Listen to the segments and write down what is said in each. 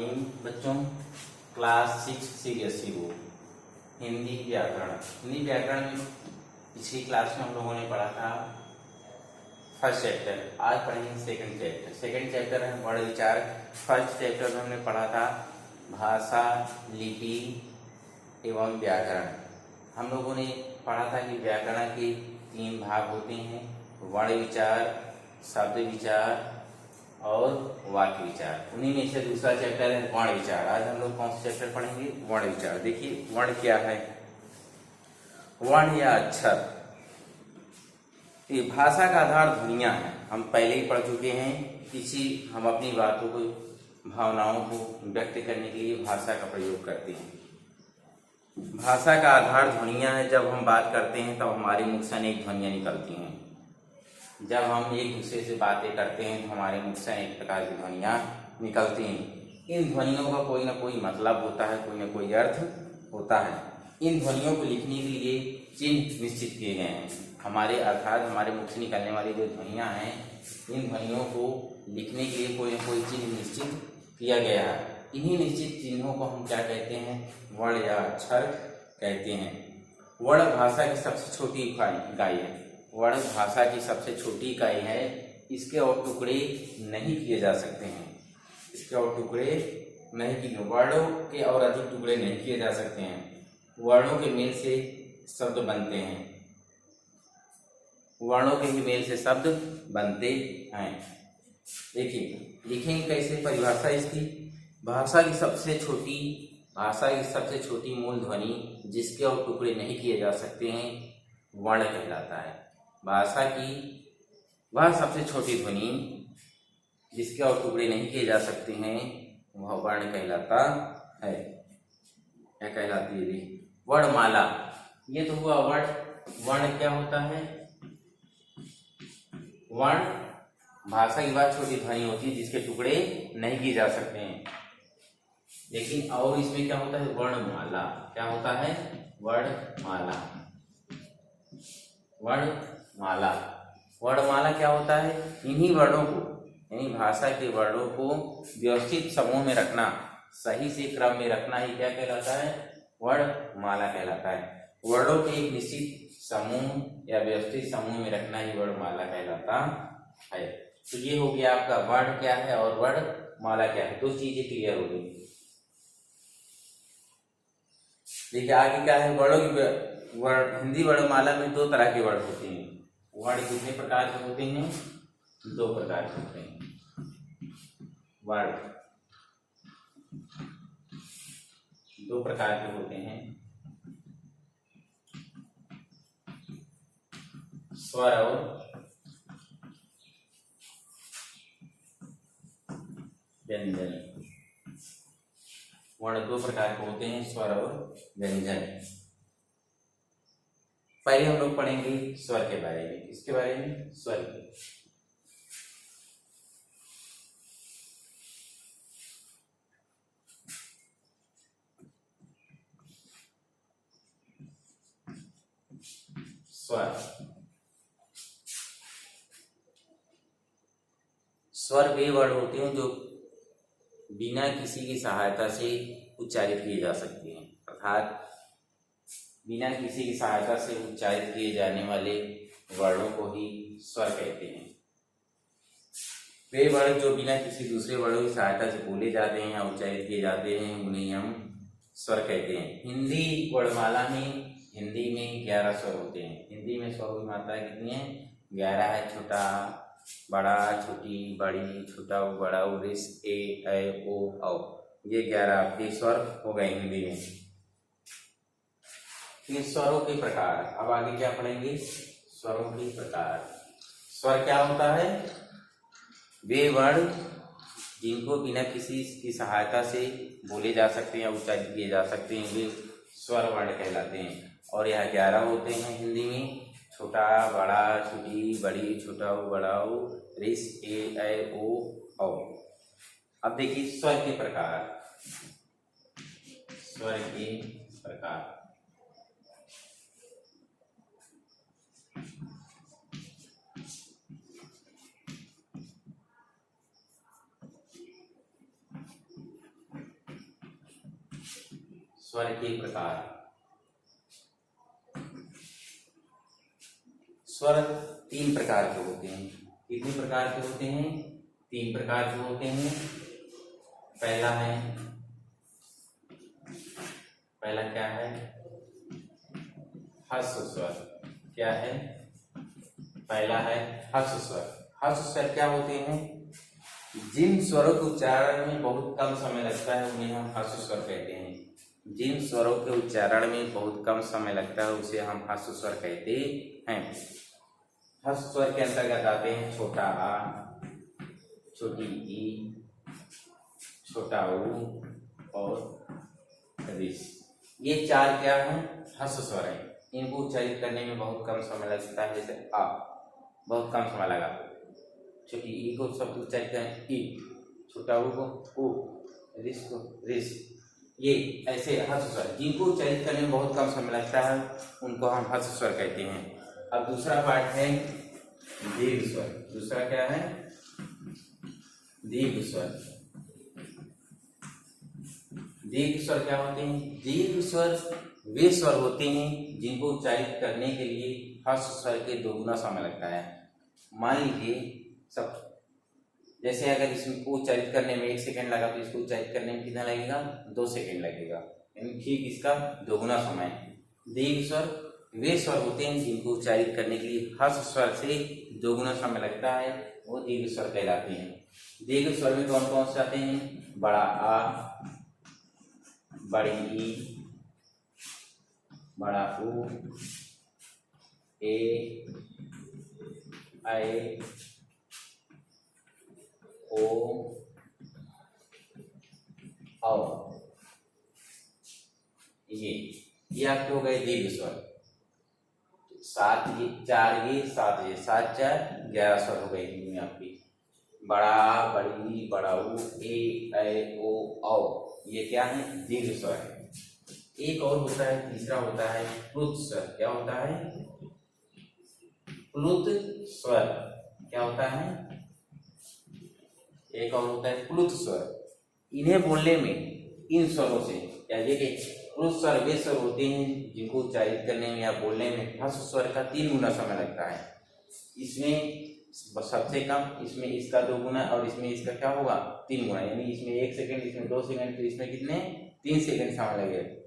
Morning बच्चों। Class 6 CBSE board Hindi व्याकरण। हिंदी व्याकरण में पिछली क्लास में हम लोगों ने पढ़ा था फर्स्ट चैप्टर। आज पढ़ेंगे सेकंड चैप्टर। सेकंड चैप्टर है वर्ण विचार। फर्स्ट चैप्टर में हमने पढ़ा था भाषा, लिपि एवं व्याकरण। हम लोगों ने पढ़ा था कि व्याकरण के 3 भाग होते हैं, वर्ण विचार, शब्द विचार और वाक्य विचार। उन्हीं में से दूसरा चैप्टर है वर्ण विचार। आज हम लोग कौन सा चैप्टर पढ़ेंगे? वर्ण विचार। देखिए वर्ण क्या है। वर्ण या अक्षर ये भाषा का आधार ध्वनियां हैं। हम पहले ही पढ़ चुके हैं। हम अपनी बातों को, भावनाओं को व्यक्त करने के लिए भाषा का प्रयोग करते हैं। भाषा का आधार ध्वनियां है। जब हम बात करते हैं तब हमारे मुख से अनेक ध्वनियां निकलती हैं। जब हम एक दूसरे से बातें करते हैं तो हमारे मुख से एक प्रकार की ध्वनियां निकलती हैं। इन ध्वनियों का कोई ना कोई मतलब होता है, कोई ना कोई अर्थ होता है। इन ध्वनियों को लिखने के लिए चिन्ह निश्चित किए गए हैं। हमारे अर्थात हमारे मुख से निकलने वाली जो ध्वनियां हैं, इन ध्वनियों को लिखने के लिए कोई ना कोई चिन्ह निश्चित किया गया है। इन्हीं निश्चित चिन्हों को हम क्या कहते हैं? वर्ण या अक्षर कहते हैं। वर्ण भाषा की सबसे छोटी इकाई है। वर्ण भाषा की सबसे छोटी इकाई है। इसके और टुकड़े नहीं किए जा सकते हैं। इसके और टुकड़े नहीं किए, वर्णों के और अधिक टुकड़े नहीं किए जा सकते हैं। वर्णों के मेल से शब्द बनते हैं। वर्णों के ही मेल से शब्द बनते हैं। देखिए लिखेंगे कैसे? परिभाषा इसकी, भाषा की सबसे छोटी मूल ध्वनि जिसके और टुकड़े नहीं किए जा सकते हैं वर्ण कहलाता है। भाषा की वह सबसे छोटी ध्वनि जिसके और टुकड़े नहीं किए जा सकते हैं वह वर्ण कहलाता है। क्या कहलाती है? वर्णमाला। ये तो हुआ वर्ण। वर्ण क्या होता है? वर्ण भाषा की वह छोटी ध्वनि होती है जिसके टुकड़े नहीं किए जा सकते हैं। लेकिन और इसमें क्या होता है? वर्णमाला। क्या होता है? वर्णमाला। वर्णमाला। वर्णमाला क्या होता है? इन्हीं वर्णों को, यानी भाषा के वर्णों को व्यवस्थित समूह में रखना, सही से क्रम में रखना ही क्या कहलाता है? वर्णमाला कहलाता है। वर्णों के एक निश्चित समूह या व्यवस्थित समूह में रखना ही वर्णमाला कहलाता है। तो ये हो गया आपका वर्ण क्या है और वर्णमाला क्या है। 2 चीजें क्लियर हो गई। देखिए आगे क्या है? हिंदी वर्णमाला में 2 तरह के वर्ण होते हैं। वर्ण कितने प्रकार के होते हैं? 2 प्रकार के होते हैं। वर्ण 2 प्रकार के होते हैं। स्वर और व्यंजन। वर्ण 2 प्रकार के होते हैं, स्वर और व्यंजन। पहले हम लोग पढ़ेंगे स्वर के बारे में। इसके बारे में स्वर के स्वर वे वर्ण होते हैं जो बिना किसी की सहायता से उच्चारित किए जा सकते हैं। अर्थात बिना किसी की सहायता से उच्चारित किए जाने वाले वर्णों को ही स्वर कहते हैं। वे वर्ण जो बिना किसी दूसरे वर्णों की सहायता से बोले जाते हैं या उच्चारित किए जाते हैं उन्हें हम स्वर कहते हैं। हिंदी वर्णमाला में हिंदी में 11 स्वर होते हैं। हिंदी में स्वर की मात्रा कितनी है? 11 है। छोटा, बड़ा, छोटी, बड़ी, छोटा, बड़ा, रिस, ए, ऐ, ओ, औ। ये 11 आपके स्वर हो गए हिंदी में। इन स्वरों के प्रकार। अब आगे क्या पढ़ेंगे? स्वरों के प्रकार। स्वर क्या होता है? वे वर्ण जिनको बिना किसी की सहायता से बोले जा सकते हैं या उच्चारित किए जा सकते हैं वे स्वर वर्ण कहलाते हैं। और यह 11 होते हैं हिंदी में। छोटा, बड़ा, छोटी, बड़ी, छोटा, बड़ा, रिस, ए, ऐ, ओ, औ। अब देखिए स्वर के प्रकार। स्वर के प्रकार। स्वर के प्रकार। स्वर 3 प्रकार के होते हैं। कितने प्रकार के होते हैं? 3 प्रकार के होते हैं। पहला क्या है? ह्रस्व स्वर। क्या है? पहला है ह्रस्व स्वर। ह्रस्व स्वर क्या होते हैं? जिन स्वरों के उच्चारण में बहुत कम समय लगता है उन्हें हम ह्रस्व स्वर कहते हैं। जिन स्वरों के उच्चारण में बहुत कम समय लगता है उसे हम ह्रस्व स्वर कहते हैं। ह्रस्व स्वर के अंतर्गत आते हैं छोटा आ, छोटी ई, छोटा ऊ और रिस। ये 4 क्या है? ह्रस्व स्वर है। इनको उच्चारित करने में बहुत कम समय लगता है। जैसे आ, बहुत कम समय लगा। छोटी ई को शब्द उच्चारित करें ई, छोटा ऊ को ऊ, रिस को रिस। ये ऐसे ह्रस्व स्वर जिनको उच्चारित करने में बहुत कम समय लगता है उनको हम ह्रस्व स्वर कहते हैं। अब दूसरा पार्ट है दीर्घ स्वर। दूसरा क्या है? दीर्घ स्वर। दीर्घ स्वर क्या होते हैं? दीर्घ स्वर वे स्वर होते हैं जिनको उच्चारित करने के लिए ह्रस्व स्वर के 2 गुना समय लगता है। मान लीजिए सब, जैसे अगर इसको उच्चारित करने में 1 सेकंड लगा तो इसको उच्चारित करने में कितना लगेगा? 2 सेकंड लगेगा। यानी ठीक इसका 2 गुना समय। दीर्घ स्वर वे स्वर होते हैं जिनको उच्चारित करने के लिए ह्रस्व स्वर से 2 गुना समय लगता है, वो दीर्घ स्वर कहलाते हैं। दीर्घ स्वर में कौन कौन से आते हैं? बड़ा आ, बड़ी ई, बड़ा ऊ, ए, ऐ, ओ, औ। ये आपके हो गए दीर्घ स्वर। 7 ये 4 ये 7 ये 7 4 11 स्वर हो गए हिंदी में आपकी। बड़ा, बड़ी, बड़ाऊ, ए, ऐ, ओ, औ। ये क्या है? दीर्घ स्वर है। एक और होता है, तीसरा होता है प्लुत स्वर। क्या होता है? प्लुत स्वर। क्या होता है? एक और होता है प्लुत स्वर। इन्हें बोलने में इन स्वरों से या ये प्लुत स्वर वे स्वर होते हैं जिनको उच्चारित करने में या बोलने में ह्रस्व स्वर का 3 गुना समय लगता है। इसमें सबसे कम, इसमें इसका 2 गुना और इसमें इसका क्या होगा? 3 गुना। यानी इसमें 1 सेकंड, इसमें 2 सेकंड, तो इसमें कितने? 3 सेकंड समय लगेगा।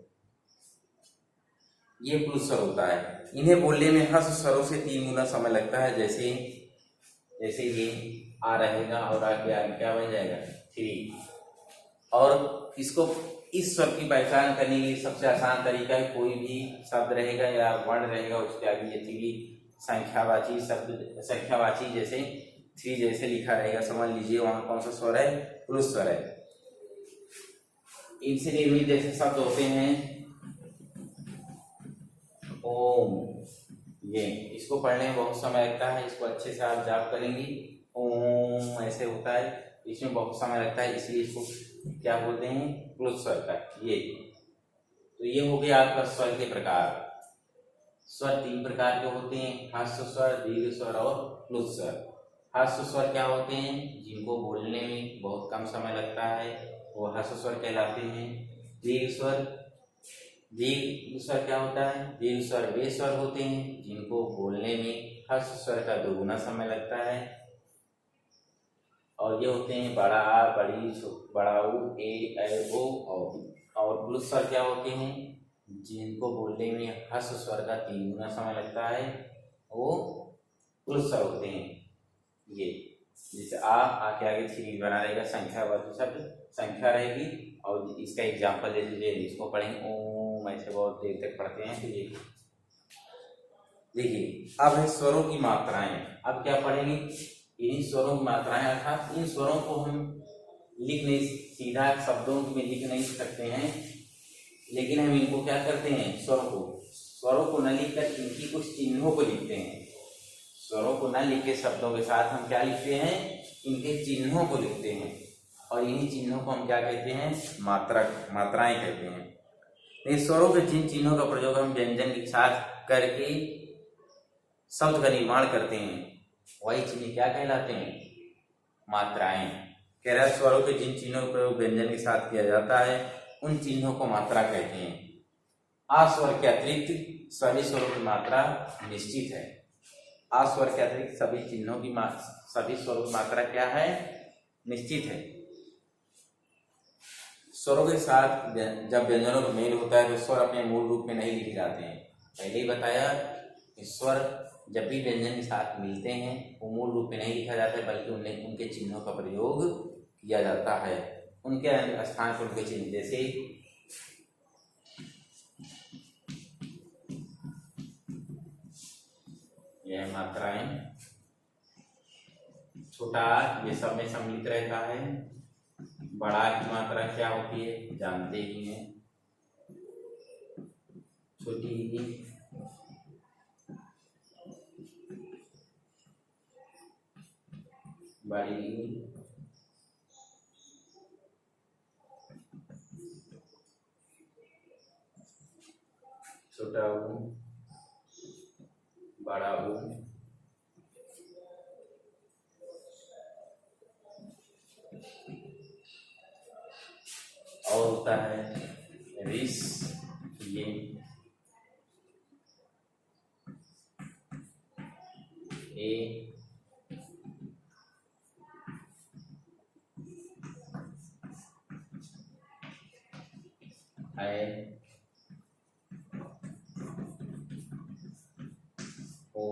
ये प्लुत स्वर होता है। इन्हें बोलने में ह्रस्व स्वरों से 3 गुना समय लगता है। जैसे ये आ रहेगा और आगे आगे क्या बन जाएगा? 3। और इसको इस स्वर की पहचान करने के लिए सबसे आसान तरीका है, कोई भी शब्द रहेगा या वर्ण रहेगा उसके आगे ये 3 संख्यावाची शब्द, संख्यावाची जैसे 3 जैसे लिखा रहेगा, समझ लीजिए वहां कौन सा स्वर है? प्लुत स्वर है। इनसे निर्मित जैसे शब्द होते हैं ओम। ये इसको पढ़ने में बहुत समय लगता है। इसको अच्छे से आप जाप करेंगे, ओम ऐसे होता है, इसमें बहुत समय लगता है, इसलिए इसको क्या बोलते हैं? प्लुत स्वर का। ये तो ये हो गया आपका स्वर के प्रकार। स्वर 3 प्रकार के होते हैं, ह्रस्व स्वर, दीर्घ स्वर और प्लुत स्वर। ह्रस्व स्वर क्या होते हैं? जिनको बोलने में बहुत कम समय लगता है, वो ह्रस्व स्वर कहलाते हैं। दीर्घ स्वर क्या होता है? दीर्घ स्वर वे स्वर होते हैं जिनको बोलने में ह्रस्व स्वर का 2 गुना समय लगता है, और ये होते हैं बड़ा आ, बड़ी, बड़ाऊ, ए, ऐ, ओ, औ। और प्लुत स्वर क्या होते हैं? जिनको बोलने में ह्रस्व स्वर का 3 गुना समय लगता है, वो प्लुत स्वर होते हैं। ये जैसे आ के आगे 3 बना रहेगा, संख्यावाची शब्द संख्या रहेगी। और इसका एग्जाम्पल ले लीजिए, इसको पढ़ेंगे ओम, ऐसे बहुत देर तक पढ़ते हैं। तो ये देखिए, अब है स्वरों की मात्राएं। अब क्या पढ़ेंगे? इन्हीं स्वरों की मात्राएं, अर्थात इन स्वरों को हम लिख नहीं, सीधा शब्दों में लिख नहीं सकते हैं, लेकिन हम इनको क्या करते हैं? स्वरों को न लिखकर इनकी कुछ चिन्हों को लिखते हैं। स्वरों को न लिख के शब्दों के साथ हम क्या लिखते हैं? इनके चिन्हों को लिखते हैं, और इन्हीं चिन्हों को हम क्या कहते हैं? मात्राएं कहते हैं। इन स्वरों के जिन चिन्हों का प्रयोग हम व्यंजन के साथ करके शब्द का निर्माण करते हैं, वही चिन्ह क्या कहलाते हैं? मात्राएं। कह रहा है स्वरों के जिन चिन्हों का प्रयोग व्यंजन के साथ किया जाता है उन चिन्हों को मात्रा कहते हैं। आ स्वर के अतिरिक्त सभी स्वरों की मात्रा निश्चित है। आ स्वर के अतिरिक्त सभी चिन्हों की सभी स्वरों की मात्रा क्या है? निश्चित है। स्वरों के साथ जब व्यंजनों का मेल होता है तो स्वर अपने मूल रूप में नहीं लिखे जाते हैं। पहले ही बताया कि स्वर जब भी व्यंजन के साथ मिलते हैं वो मूल रूप में नहीं लिखा जाता है, बल्कि उनके चिन्हों का प्रयोग किया जाता है, उनके स्थान पर उनके चिन्ह। जैसे यह मात्राएं, छोटा ये सब में सम्मिलित रहता है। बड़ा की मात्रा क्या होती है जानते ही हैं, छोटी ही, बड़ी, छोटा ऊ, बड़ा ऊ, और होता है रिस, ये, ए, आई, ओ,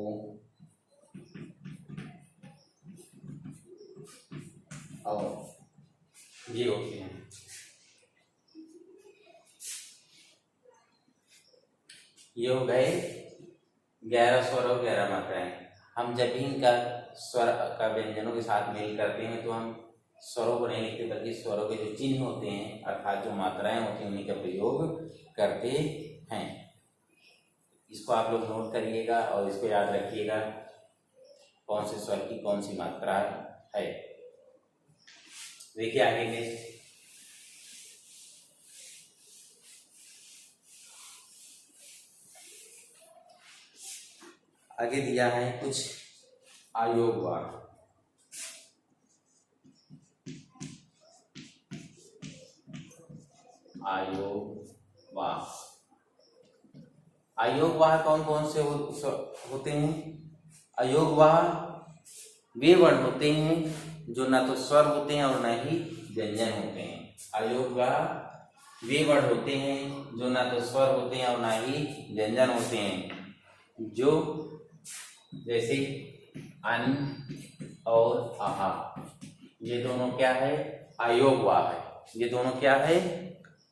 और ये होते हैं। ये हो गए 11 स्वर और 11 मात्राएं। हम जब भी इनका स्वर का व्यंजनों के साथ मेल करते हैं तो हम स्वरों को नहीं लिखते, बल्कि स्वरों के जो चिन्ह होते हैं अर्थात जो मात्राएं होती हैं उन्हीं का प्रयोग करते हैं। इसको आप लोग नोट करिएगा और इसको याद रखिएगा कौन से स्वर की कौन सी मात्रा है। देखिए आगे नेक्स्ट, आगे दिया है कुछ आयोग वाक्य। आयोगवाह कौन कौन से होते हैं? आयोगवाह वे वर्ण होते हैं जो ना तो स्वर होते हैं और ना ही व्यंजन होते हैं। आयोगवाह वे वर्ण होते हैं जो ना तो स्वर होते हैं और ना ही व्यंजन होते हैं, जो जैसे अन और आहा, ये दोनों क्या है? आयोगवाह है। ये दोनों क्या है?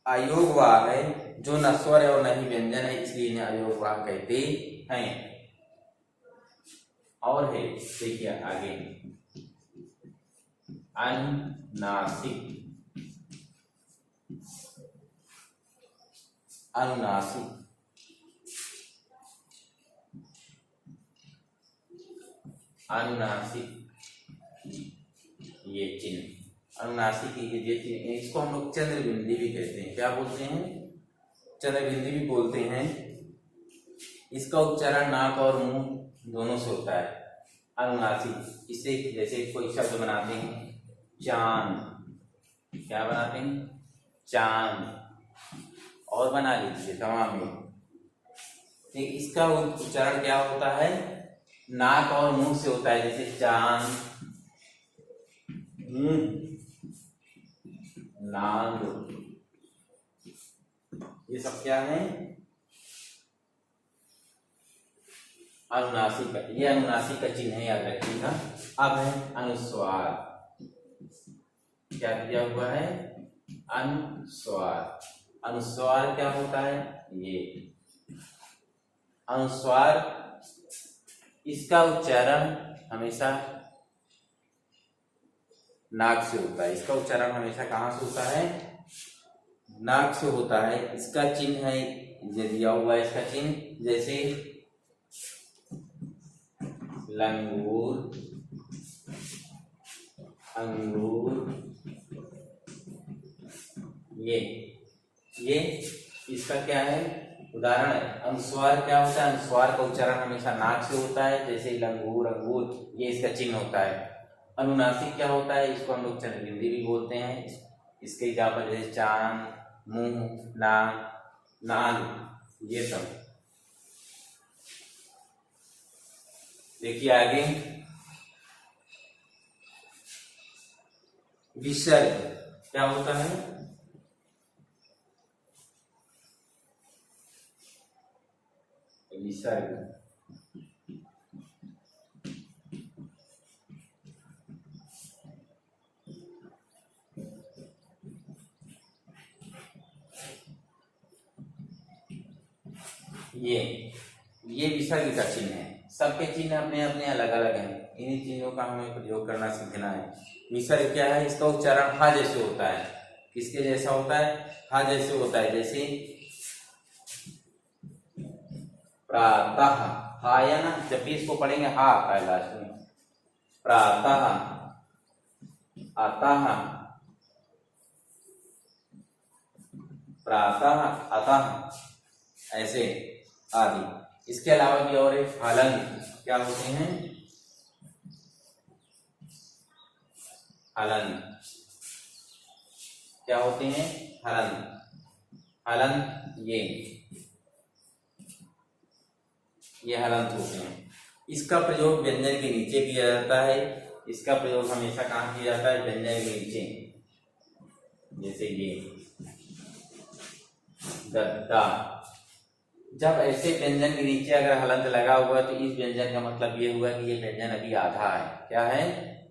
आयोगवाह है, जो न स्वर है और न ही व्यंजन है, इसलिए इन्हें आयोगवाह कहते हैं। और है देखिए आगे, अनुनासिक, अनुनासिक, अनुनासिक ये चिन्ह, अनुनासिक ये चिन्ह, इसको हम लोग चंद्रबिंदी भी कहते हैं। क्या बोलते हैं? चंद्रबिंदी भी बोलते हैं। इसका उच्चारण नाक और मुंह दोनों से होता है। अनुनासिक, इससे जैसे कोई शब्द बनाते हैं चांद, क्या बनाते हैं? चांद, और बना लीजिए तमाम में। इसका उच्चारण क्या होता है? नाक और मुंह से होता है। जैसे चांद, नाग, ये सब क्या है? अनुनासिक का, ये अनुनासिक का चिन्ह है, याद रखिएगा। अब है अनुस्वार, क्या दिया हुआ है? अनुस्वार। अनुस्वार क्या होता है? ये अनुस्वार, इसका उच्चारण हमेशा नाक से होता है। इसका उच्चारण हमेशा कहाँ से होता है? नाक से होता है। इसका चिन्ह है, ये दिया हुआ है इसका चिन्ह, जैसे लंगूर, अंगूर, ये इसका क्या है? उदाहरण है। अनुस्वार क्या होता है? अनुस्वार का उच्चारण हमेशा नाक से होता है, जैसे लंगूर, अंगूर, ये इसका चिन्ह होता है। अनुनासिक क्या होता है? इसको हम लोग चंद्रबिंदी भी बोलते हैं। इसके एग्जाम्पल जैसे चांद, मुंह, नाक, नाल, ये सब। देखिए आगे विसर्ग क्या होता है? विसर्ग ये विसर्ग का चिन्ह है। सबके चिन्ह अपने अपने अलग अलग हैं, इन्हीं चीजों का हमें प्रयोग करना सीखना है। विसर्ग क्या है? इसका उच्चारण हा जैसे होता है। किसके जैसा होता है? हा जैसे होता है। जैसे प्रातः, हा या ना, जब भी इसको पढ़ेंगे हा आता है लास्ट में। प्रातः, अतः, प्रातः, अतः, ऐसे आदि। इसके अलावा भी और एक हलंत क्या होते हैं? हलंत क्या होते हैं? हलंत, हलंत ये हलंत होते हैं। इसका प्रयोग व्यंजन के नीचे किया जाता है। इसका प्रयोग हमेशा कहाँ किया जाता है? व्यंजन के नीचे। जैसे ये गद्दा, जब ऐसे व्यंजन के नीचे अगर हलंत लगा हुआ तो इस व्यंजन का मतलब ये हुआ कि ये व्यंजन अभी आधा है। क्या है?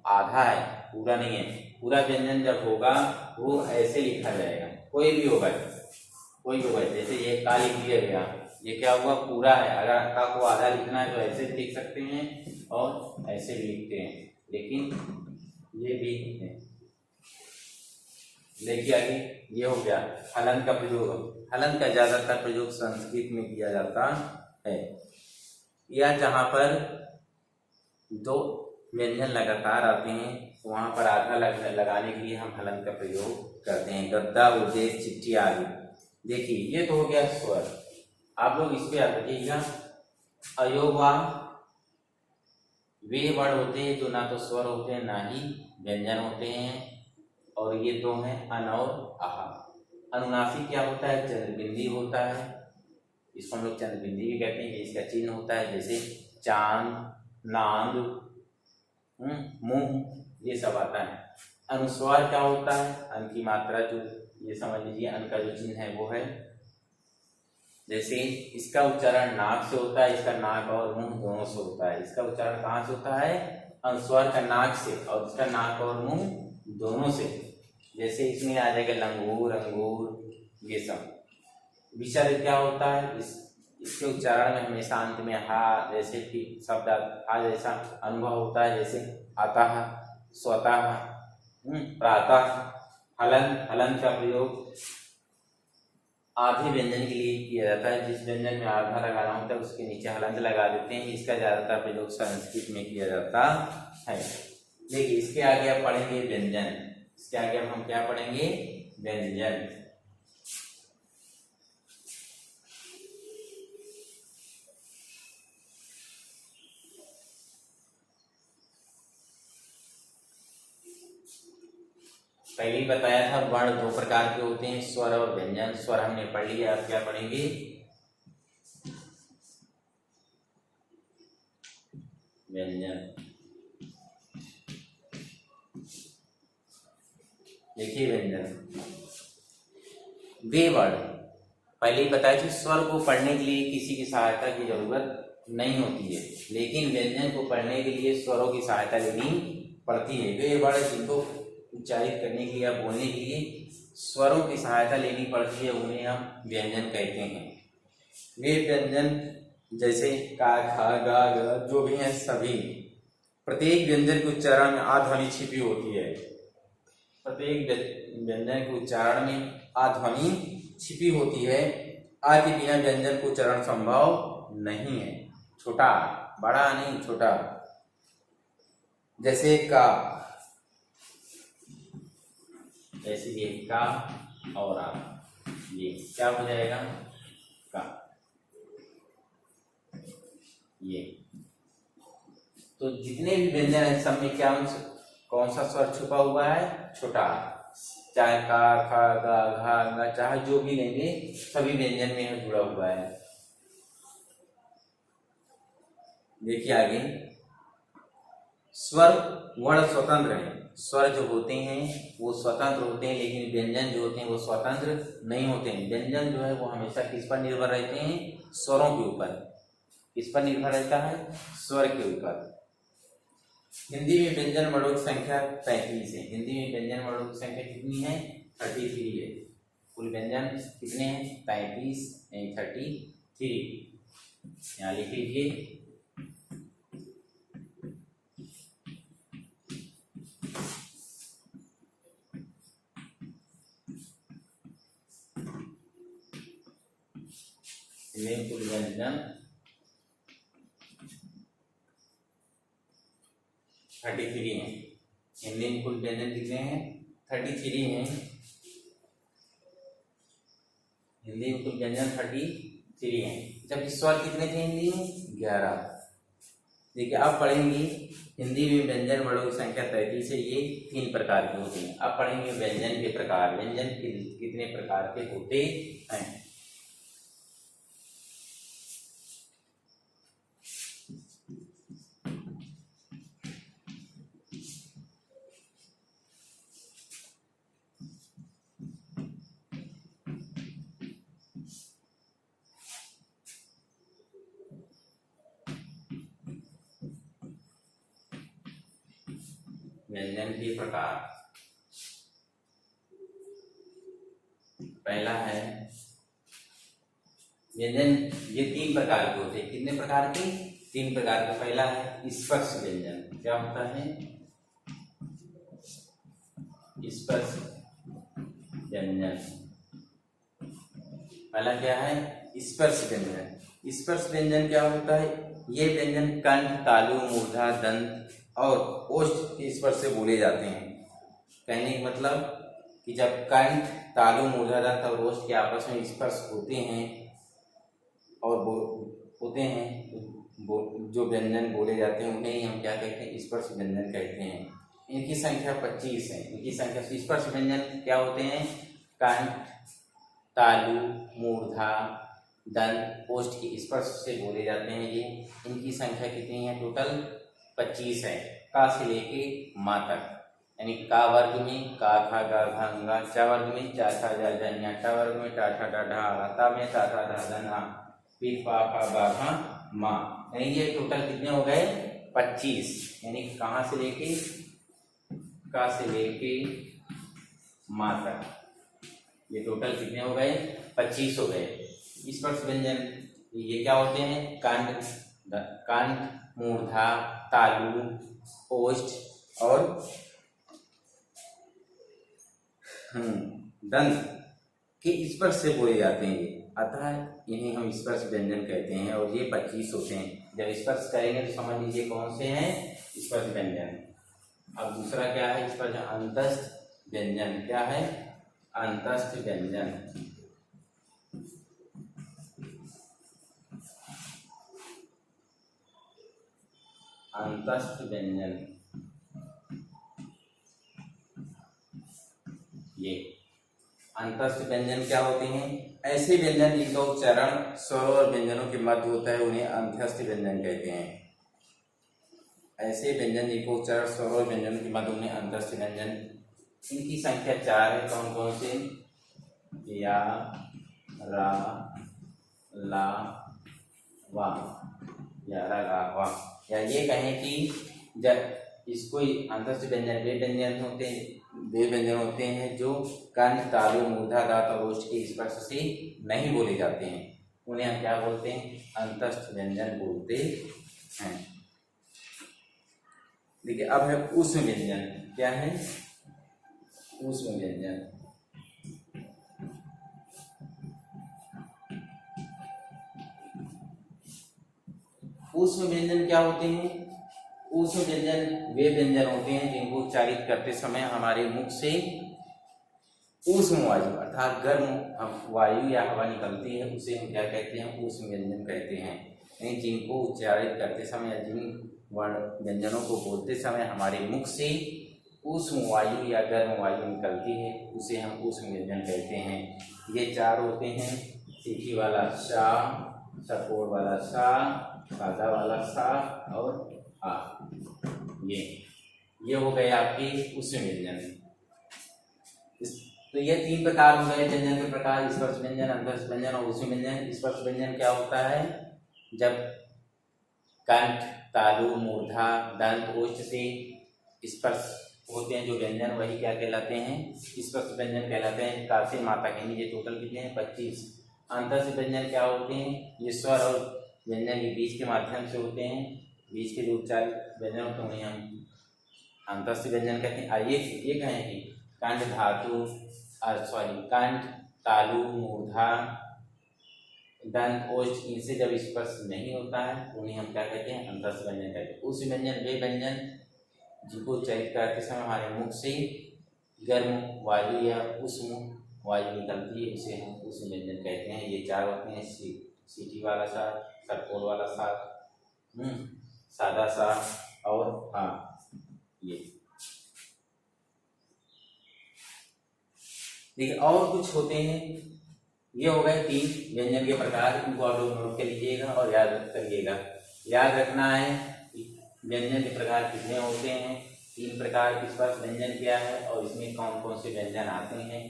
आधा है, पूरा नहीं है। पूरा व्यंजन जब होगा वो ऐसे लिखा जाएगा, कोई भी होगा, कोई भी होगा। जैसे ये का लिख दिया गया, ये क्या हुआ? पूरा है। अगर का को आधा लिखना है तो ऐसे भी लिख सकते हैं और ऐसे भी लिखते हैं, लेकिन ये भी है। देखिए आगे ये हो गया हलंत का प्रयोग। हलंत का ज्यादातर प्रयोग संस्कृत में किया जाता है, या जहां पर दो व्यंजन लगातार आते हैं वहां पर आधा लगाने के लिए हम हलंत का प्रयोग करते हैं। गद्दा, उद्देश्य, चिट्ठी आदि। देखिए ये तो हो गया स्वर। आप लोग इस पे याद रखिएगा, अयोवा वे वर्ड होते हैं जो ना तो स्वर होते हैं ना ही व्यंजन होते हैं, और ये दो हैं अन और आहा। अनुनासिक क्या होता है? चंद्रबिंदी होता है। इसको हम लोग चंद्रबिंदी भी कहते हैं। इसका चिन्ह होता है जैसे चांद, नांद, मुंह, ये सब आता है। अनुस्वार क्या होता है? अन की मात्रा, जो ये समझ लीजिए अन का जो चिन्ह है वो है। जैसे इसका उच्चारण नाक से होता है, इसका नाक और मुंह दोनों से होता है। इसका उच्चारण कहाँ से होता है? अनुस्वार का नाक से, और इसका नाक और मुंह दोनों से। जैसे इसमें आ जाएगा लंगूर, अंगूर, ये सब। विसर्ग क्या होता है? इसके उच्चारण में हमेशा अंत में हा जैसे कि शब्द हा जैसा अनुभव होता है। जैसे अतः, स्वतः, प्रातः। हलंत, हलंत का प्रयोग आधे व्यंजन के लिए किया जाता है। जिस व्यंजन में आधा लगाना होता है उसके नीचे हलंत लगा देते हैं। इसका ज्यादातर प्रयोग संस्कृत में किया जाता है। देखिए इसके आगे आप पढ़ेंगे व्यंजन। इसके आगे अब हम क्या पढ़ेंगे? व्यंजन। पहले ही बताया था वर्ण दो प्रकार के होते हैं, स्वर और व्यंजन। स्वर हमने पढ़ लिया, अब क्या पढ़ेंगे? व्यंजन। देखिए व्यंजन वे वर्ड, पहले ही बताया कि स्वर को पढ़ने के लिए किसी की सहायता की जरूरत नहीं होती है, लेकिन व्यंजन को पढ़ने के लिए स्वरों की सहायता लेनी पड़ती है। वे वर्ड जिनको उच्चारित करने के लिए या बोलने के लिए स्वरों की सहायता लेनी पड़ती है उन्हें हम व्यंजन कहते हैं। वे व्यंजन जैसे का, खा, गा, ग जो भी हैं सभी, प्रत्येक व्यंजन के उच्चारण में आ ध्वनि छिपी होती है। प्रत्येक व्यंजन के उच्चारण में आ ध्वनि छिपी होती है। आ के बिना व्यंजन को उच्चारण संभव नहीं है। छोटा, बड़ा नहीं, छोटा। जैसे का, ऐसे ये का और आ, ये क्या हो जाएगा? का। ये तो जितने भी व्यंजन है सब में क्या कौन सा स्वर छुपा हुआ है? छोटा। चाहे का, खा, गा, घा, गा, चाहे जो भी लेंगे सभी व्यंजन में यह जुड़ा हुआ है। देखिए आगे, स्वर वर्ण स्वतंत्र है। स्वर जो होते हैं वो स्वतंत्र होते हैं, लेकिन व्यंजन जो होते हैं वो स्वतंत्र नहीं होते हैं। व्यंजन जो है वो हमेशा किस पर निर्भर रहते हैं? स्वरों के ऊपर। किस पर निर्भर रहता है? स्वर के ऊपर। हिंदी में व्यंजन वर्णों की संख्या 33 है। हिंदी में व्यंजन वर्णों की संख्या कितनी है? 33 है। कुल व्यंजन कितने हैं? 33 यानी 33। यहाँ लिख लीजिए। कुल व्यंजन 33 है। हिंदी में कुल व्यंजन कितने हैं? 33 हैं। हिंदी में कुल व्यंजन 33 हैं। जबकि स्वर कितने थे हिंदी में? 11। देखिए अब पढ़ेंगे हिंदी में व्यंजन वर्णों की संख्या 33 है। ये 3 प्रकार के होते हैं। अब पढ़ेंगे व्यंजन के प्रकार। व्यंजन कितने प्रकार के होते हैं? व्यंजन के प्रकार। पहला है व्यंजन, ये 3 प्रकार के होते हैं। कितने प्रकार के? 3 प्रकार के। पहला है स्पर्श व्यंजन। क्या होता है? स्पर्श व्यंजन। पहला क्या है? स्पर्श व्यंजन। स्पर्श व्यंजन क्या होता है? ये व्यंजन कंठ, तालु, मूर्धा, दंत और ओष्ठ के स्पर्श से बोले जाते हैं। कहने का मतलब कि जब कंठ, तालु, मूर्धा, दंत और ओष्ठ के आपस में स्पर्श होते हैं और होते हैं जो व्यंजन बोले जाते हैं उन्हें ही हम क्या कहते हैं? स्पर्श व्यंजन कहते हैं। इनकी संख्या 25 है। इनकी संख्या स्पर्श व्यंजन क्या होते हैं? कंठ, तालु, मूर्धा, दंत, ओष्ठ के स्पर्श से बोले जाते हैं। ये इनकी संख्या कितनी है? टोटल 25 है। का से लेके मा तक, यानी का वर्ग में का, खा, गा, घा, गा, चा वर्ग में चा, छा, जा, झा, ञा, टा वर्ग में टा, ठा, डा, ढा, रा, ता में ता, था, धा, धा, ना, फिर पा, फा, बा, भा, मा। यानी ये टोटल कितने हो गए? 25। यानी कहाँ से लेके? का से लेके मा तक। ये टोटल कितने हो गए? 25 हो गए। स्पर्श व्यंजन ये क्या होते हैं? कंठ, मूर्धा, तालु, ओष्ठ और दंत के स्पर्श से बोले जाते हैं। अतः इन्हें हम स्पर्श व्यंजन कहते हैं और ये 25 होते हैं। जब स्पर्श करेंगे तो समझ लीजिए कौन से हैं स्पर्श व्यंजन। अब दूसरा क्या है स्पर्श? अंतस्थ व्यंजन। क्या है? अंतस्थ व्यंजन। अंतस्थ व्यंजन ये अंतस्थ व्यंजन क्या होते हैं? ऐसे व्यंजन जिनका उच्चारण स्वरों और व्यंजनों के मध्य होता है उन्हें अंतस्थ व्यंजन कहते हैं। ऐसे व्यंजन जिनका उच्चारण स्वरों और व्यंजनों के मध्य उन्हें अंतस्थ व्यंजन। इनकी संख्या 4 है। कौन कौन से? या, रा, ला, वा, या, रा, ला, वा। या ये कहें कि जब इसको अंतस्थ व्यंजन वे व्यंजन होते हैं जो कंठ, तालु, मूर्धा, दांत और ओष्ठ के स्पर्श से नहीं बोले जाते हैं। उन्हें हम क्या बोलते हैं? अंतस्थ व्यंजन बोलते हैं। देखिए अब है ऊष्म व्यंजन। क्या है? ऊष्म व्यंजन। ऊष्म व्यंजन क्या होते हैं? ऊष्म व्यंजन वे व्यंजन होते हैं जिनको उच्चारित करते समय हमारे मुख से ऊष्म वायु अर्थात गर्म वायु या हवा निकलती है, उसे हम क्या कहते हैं? ऊष्म व्यंजन कहते हैं। यानी जिनको उच्चारित करते समय या जिन वर्ण व्यंजनों को बोलते समय हमारे मुख से ऊष्म वायु या गर्म वायु निकलती है उसे हम ऊष्म व्यंजन कहते हैं। ये चार होते हैं, सीधी वाला सा, सपोर वाला सा, सादा वाला सा और आ। ये हो गए आपके ऊष्म व्यंजन। तो ये तीन प्रकार हो गए व्यंजन के प्रकार, स्पर्श व्यंजन, अंतस्पर्श व्यंजन और ऊष्म व्यंजन। स्पर्श व्यंजन क्या होता है? जब कंठ, तालु, मूर्धा, दंत, ओष्ठ से स्पर्श होते हैं जो व्यंजन, वही क्या कहलाते हैं? स्पर्श व्यंजन कहलाते हैं। कासे माता के नीचे टोटल कितने हैं? 25। अंतस्पर्श व्यंजन क्या होते हैं? ये स्वर और व्यंजन के बीच के माध्यम से होते हैं, बीच के जो उच्चार व्यंजन होते हैं उन्हें हम अंतस्पर्श व्यंजन कहते हैं। आइए ये कहें कि कंठ धातु कंठ, तालु, मूर्धा, दंत, ओष्ठ, इनसे जब स्पर्श नहीं होता है तो उन्हें हम क्या कहते हैं? अंतस्पर्श व्यंजन कहते हैं। उस व्यंजन वे व्यंजन जिनको उच्चारित करते समय हमारे मुख से गर्म वायु या ऊष्म वायु निकलती है उसे हम ऊष्म व्यंजन कहते हैं। ये चार होते हैं, सीटी वाला सा, सरकोल वाला सा, सादा सा और ये। देखिए और कुछ होते हैं। ये हो गए तीन व्यंजन के प्रकार, इनको आप लोग नोट कर लीजिएगा और याद करिएगा। याद रखना है व्यंजन के प्रकार कितने होते हैं, तीन प्रकार। स्पर्श व्यंजन क्या है और इसमें कौन कौन से व्यंजन आते हैं।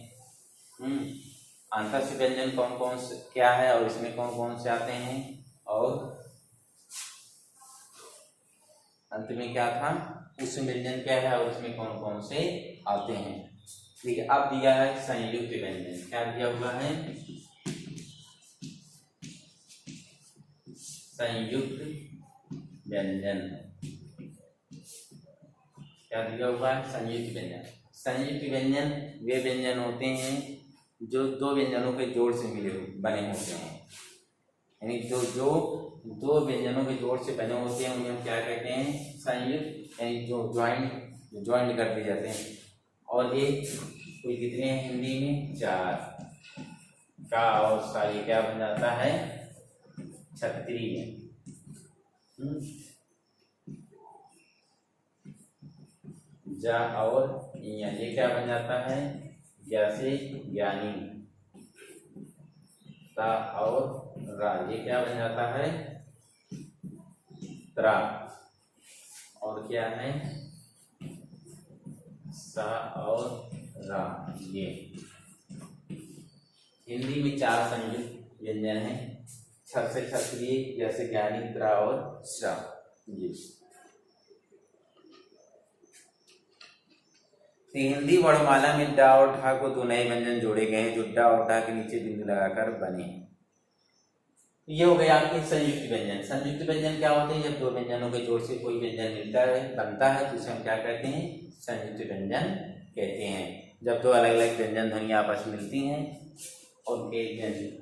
अंतस्पर्श व्यंजन कौन कौन से क्या है और इसमें कौन कौन से आते हैं, और अंत में क्या था? ऊष्म व्यंजन क्या है और इसमें कौन कौन से आते हैं। देखिए अब दिया है संयुक्त व्यंजन। क्या दिया हुआ है? संयुक्त व्यंजन। क्या दिया हुआ है? संयुक्त व्यंजन। संयुक्त व्यंजन वे व्यंजन होते हैं जो दो व्यंजनों के जोड़ से बने होते हैं, यानी जो दो व्यंजनों के जोड़ से बने होते हैं उन्हें हम क्या कहते हैं? संयुक्त, यानी जो ज्वाइंट कर दिए जाते हैं। और ये कोई कितने हैं हिंदी में? चार। का और सा, ये क्या बन जाता है? क्षत्रिय। जा और ये क्या बन जाता है? जैसे ज्ञानी। ता और रा, ये क्या बन जाता है? त्रा। और क्या है? सा और रा। ये हिंदी में चार संयुक्त व्यंजन हैं। छर से क्षत्रिय, जैसे ज्ञानी, त्रा और श्रा। ये हिंदी वर्णमाला में डा और ढा को दो नए व्यंजन जोड़े गए हैं जो डा और ढा के नीचे बिंदु लगाकर बने। ये हो गया आपके संयुक्त व्यंजन। संयुक्त व्यंजन क्या होते हैं? जब दो व्यंजनों के जोड़ से कोई व्यंजन बनता है तो उसे हम क्या कहते हैं? संयुक्त व्यंजन कहते हैं। जब दो अलग अलग व्यंजन ध्वनियां आपस में मिलती हैं और उनके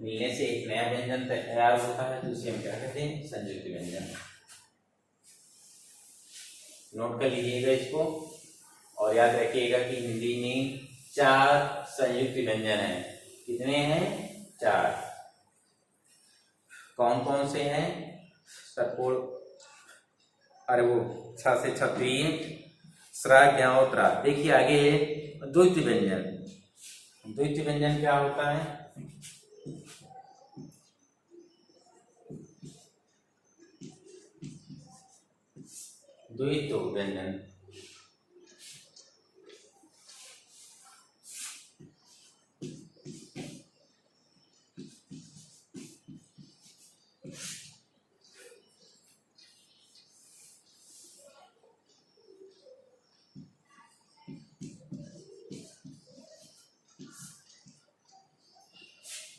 मिलने से एक नया व्यंजन तैयार होता है तो उसे हम क्या कहते हैं? संयुक्त व्यंजन। नोट कर लीजिएगा इसको और याद रखिएगा कि हिंदी में चार संयुक्त व्यंजन हैं। कितने हैं? चार। कौन कौन से हैं? सपोर, अरे वो छ से क्षत्रिय, श्रा, ज्ञा और त्रा। देखिए आगे द्वैत व्यंजन। द्वैत व्यंजन क्या होता है? द्वैत व्यंजन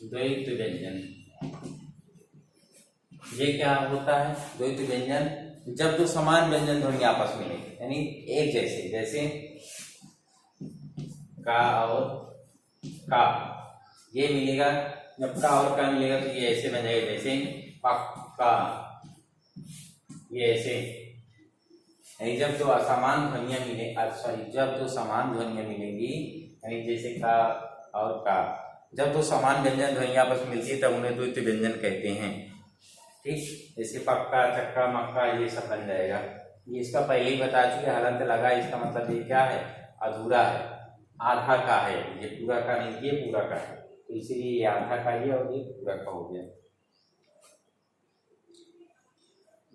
द्वैत व्यंजन ये क्या होता है? द्वैत व्यंजन जब दो समान व्यंजन ध्वनि आपस में यानी एक जैसे, जैसे का और का, ये मिलेगा। जब का और का मिलेगा तो ये ऐसे बन जाएगा जैसे पक्का, ये ऐसे। यानी जब दो असमान ध्वनियां मिले, सॉरी, जब दो समान ध्वनियां मिलेंगी, यानी जैसे का और का, जब दो समान व्यंजन ध्वनि आपस में मिलती है तब उन्हें द्वैत व्यंजन कहते हैं। ठीक, जैसे पक्का, चक्का, मक्का, ये सब बन जाएगा। ये इसका पहले ही बता चुके, हलंत लगा, इसका मतलब ये क्या है? अधूरा है, आधा का है, ये पूरा का नहीं, ये पूरा का है, तो इसीलिए ये आधा का ही है और ये पूरा का हो गया।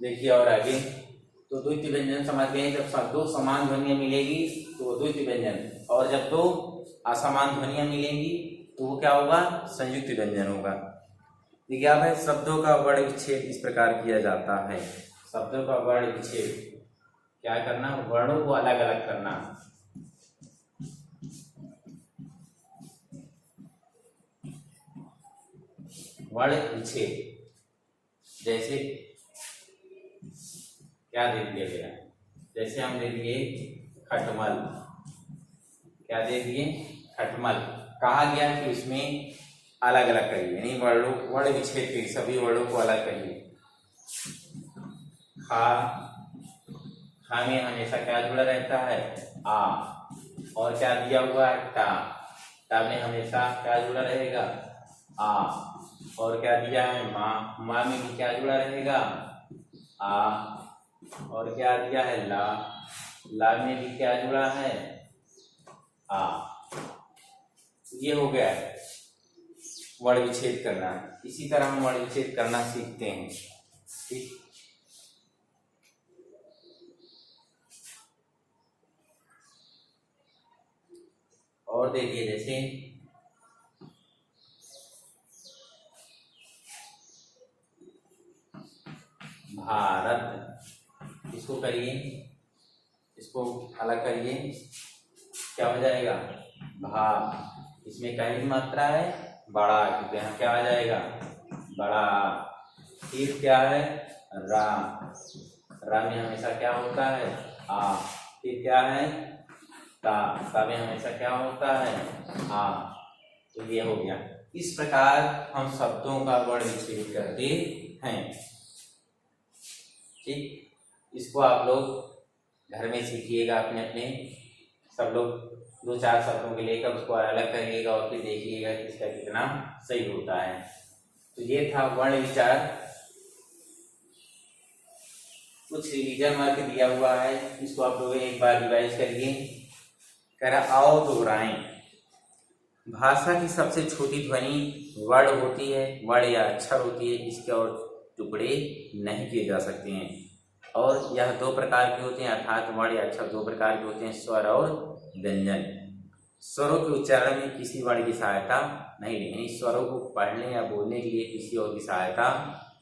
देखिए और आगे, तो द्वितीय व्यंजन समझ गए, जब दो समान ध्वनियां मिलेगी तो वो द्वितीय व्यंजन, और जब दो असमान ध्वनियां मिलेंगी तो वो क्या होगा, संयुक्त व्यंजन होगा। देखिए अब है शब्दों का वर्ण विच्छेद इस प्रकार किया जाता है। शब्दों का वर्ण विच्छेद क्या करना, वर्णों को अलग अलग करना। वर्ण विच्छेद, जैसे क्या दे दिया गया, जैसे हम दे दिए खटमल, क्या दे दिए, खटमल। कहा गया कि इसमें अलग अलग करिए, यानी वर्णों, वर्ण विच्छेद के सभी वर्णों को अलग करिए। खा, खा में हमेशा क्या जुड़ा रहता है, आ, और क्या दिया हुआ है, टा, टा में हमेशा क्या जुड़ा रहेगा, आ, और क्या दिया है, माँ, माँ में भी क्या जुड़ा रहेगा, आ, और क्या दिया है, ला, ला में भी क्या जुड़ा है, आ। ये हो गया है वर्ण विच्छेद करना। इसी तरह हम वर्ण विच्छेद करना सीखते हैं, ठीक। और देखिए जैसे भारत, इसको करिए, इसको अलग करिए, क्या हो जाएगा, भा, इसमें कहीं मात्रा है, बड़ा, क्योंकि यहाँ क्या आ जाएगा, बड़ा। फिर क्या है, रा, रा में हमेशा क्या होता है, आ। फिर क्या है, ता, ता में हमेशा क्या होता है, आ। तो ये हो गया। इस प्रकार हम शब्दों का वर्ण विच्छेद करते हैं, ठीक। इसको आप लोग घर में सीखिएगा, अपने अपने सब लोग 2-4 शब्दों के लेकर उसको अलग करिएगा और फिर देखिएगा कि इसका कितना सही होता है। तो ये था वर्ण विचार। कुछ रिवीजन मार्क दिया हुआ है, इसको आप लोग एक बार रिवाइज करिए। कह रहा आओ दोहराएं। भाषा की सबसे छोटी ध्वनि वर्ण होती है, वर्ण या अक्षर होती है, इसके और टुकड़े नहीं किए जा सकते हैं, और यह 2 प्रकार के होते हैं, अर्थात वर्ण या अक्षर 2 प्रकार के होते हैं, स्वर और व्यंजन। स्वरों के उच्चारण में किसी वर्ण की सहायता नहीं लेनी, स्वरों को पढ़ने या बोलने के लिए किसी और की सहायता